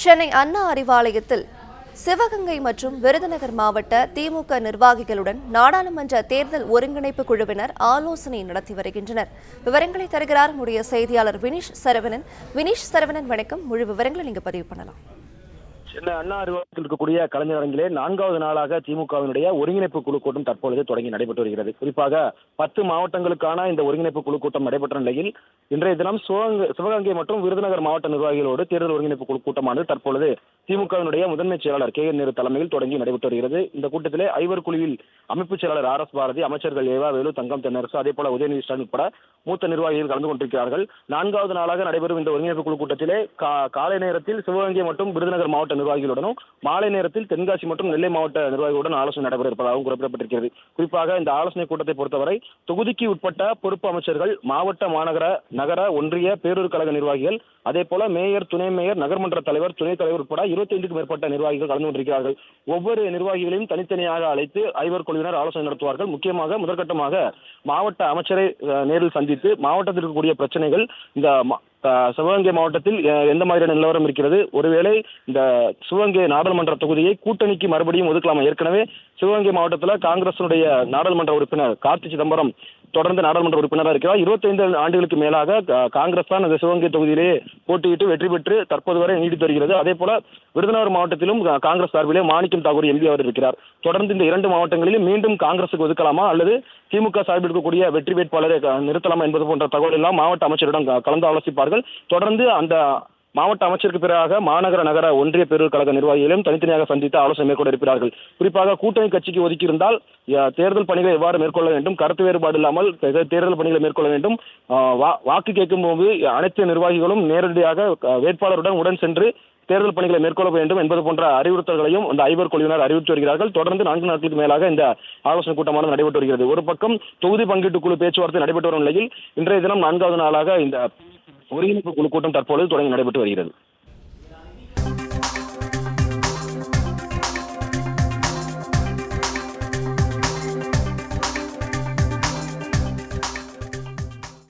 சென்னை அண்ணா அறிவாலயத்தில் சிவகங்கை மற்றும் விருதுநகர் மாவட்ட திமுக நிர்வாகிகளுடன் நாடாளுமன்ற தேர்தல் ஒருங்கிணைப்பு குழுவினர் ஆலோசனை நடத்தி வருகின்றனர். விவரங்களை தருகிறார் நம்முடைய செய்தியாளர் வினிஷ் சரவணன். வணக்கம். முழு விவரங்களை நீங்க பதிவு பண்ணலாம். சென்னை அண்ணா அறிவாலயத்தில் இருக்கக்கூடிய கலைஞரங்கிலே 4வது நாளாக திமுகவினுடைய ஒருங்கிணைப்பு குழு கூட்டம் தற்பொழுது தொடங்கி நடைபெற்று வருகிறது. குறிப்பாக 10 மாவட்டங்களுக்கான இந்த ஒருங்கிணைப்பு குழு கூட்டம் நடைபெற்ற நிலையில் இன்றைய தினம் சிவகங்கை மற்றும் விருதுநகர் மாவட்ட நிர்வாகிகளோடு தேர்தல் ஒருங்கிணைப்பு குழு கூட்டமானது தற்பொழுது திமுகவினுடைய முதன்மை செயலாளர் கே என் நேரு தலைமையில் தொடங்கி நடைபெற்று வருகிறது. இந்த கூட்டத்திலே ஐவர் குழுவில் அமைப்பு செயலாளர் ஆர் எஸ் பாரதி, அமைச்சர்கள் ஏவா வேலு, தங்கம் தென்னரசு, அதே போல உதயநிதி ஸ்டாலின் உட்பட மூத்த நிர்வாகிகள் கலந்து கொண்டிருக்கிறார்கள். 4வது நாளாக நடைபெறும் இந்த ஒருங்கிணைப்பு குழு கூட்டத்திலே காலை நேரத்தில் சிவகங்கை மற்றும் விருதுநகர் மாவட்ட நிர்வாகிகளுடனும் மாலை நேரத்தில் தென்காசி மற்றும் நெல்லை மாவட்ட நிர்வாகிகளுடன் ஆலோசனை நடைபெற இருப்பதாகவும் குறிப்பிடப்பட்டிருக்கிறது. குறிப்பாக இந்த ஆலோசனை கூட்டத்தை பொறுத்தவரை தொகுதிக்கு உட்பட்ட பொறுப்பு அமைச்சர்கள், மாவட்ட, மாநகர, நகர, ஒன்றிய, பேரூர் கழக நிர்வாகிகள், அதே போல மேயர், துணை மேயர், நகர்மன்ற தலைவர், துணைத் தலைவர் உட்பட 25க்கும் மேற்பட்ட நிர்வாகிகள் கலந்து கொண்டிருக்கிறார்கள். ஒவ்வொரு நிர்வாகிகளையும் தனித்தனியாக அழைத்து ஐவர் குழுவினர் ஆலோசனை நடத்துவார்கள். முக்கியமாக முதற்கட்டமாக மாவட்ட அமைச்சரை நேரில் சந்தித்து மாவட்டத்தில் இருக்கக்கூடிய பிரச்சனைகள், இந்த சிவகங்கை மாவட்டத்தில் எந்த மாதிரியான நிலவரம் இருக்கிறது, ஒருவேளை இந்த சிவகங்கை நாடாளுமன்ற தொகுதியை கூட்டணிக்கு மறுபடியும் ஒதுக்கலாமா? ஏற்கனவே சிவகங்கை மாவட்டத்தில் காங்கிரசினுடைய நாடாளுமன்ற உறுப்பினர் கார்த்தி சிதம்பரம் தொடர்ந்து நாடாளுமன்ற உறுப்பினராக இருக்கிறார். 25 ஆண்டுகளுக்கு மேலாக காங்கிரஸ் தான் அந்த சிவகங்கை தொகுதியிலே போட்டியிட்டு வெற்றி பெற்று தற்போது வரை நீடித்து வருகிறது. அதே போல விருதுநகர் மாவட்டத்திலும் காங்கிரஸ் சார்பிலே மாணிக்கம் தாகூர் எம்பி அவர் இருக்கிறார். தொடர்ந்து இந்த 2 மாவட்டங்களிலும் மீண்டும் காங்கிரசுக்கு ஒதுக்கலாமா அல்லது திமுக சார்பில் இருக்கக்கூடிய வெற்றி வேட்பாளரை நிறுத்தலாமா என்பது போன்ற தகவல் எல்லாம் மாவட்ட அமைச்சரிடம் கலந்து ஆலோசிப்பார்கள். தொடர்ந்து அந்த மாவட்ட அமைச்சருக்கு பிறகாக மாநகர, நகர, ஒன்றிய, பேரூர் கழக நிர்வாகிகளையும் தனித்தனியாக சந்தித்து ஆலோசனை மேற்கொள்ள இருக்கிறார்கள். குறிப்பாக கூட்டணி கட்சிக்கு ஒதுக்கியிருந்தால் தேர்தல் பணிகளை எவ்வாறு மேற்கொள்ள வேண்டும், கருத்து வேறுபாடு இல்லாமல் தேர்தல் பணிகளை மேற்கொள்ள வேண்டும், வாக்கு கேட்கும் போது அனைத்து நிர்வாகிகளும் நேரடியாக வேட்பாளருடன் உடன் சென்று தேர்தல் பணிகளை மேற்கொள்ள வேண்டும் என்பது போன்ற அறிவுறுத்தல்களையும் அந்த ஐவர் குழுவினர் அறிவித்து வருகிறார்கள். தொடர்ந்து 4 நாட்களுக்கு மேலாக இந்த ஆலோசனை கூட்டமானது நடைபெற்று வருகிறது. ஒரு பக்கம் தொகுதி பங்கீட்டு குழு பேச்சுவார்த்தை நடைபெற்று வரும் நிலையில் இன்றைய தினம் 4வது நாளாக இந்த ஒருங்கிணைப்பு குழு கூட்டம் தற்பொழுது தொடங்கி நடைபெற்று வருகிறது.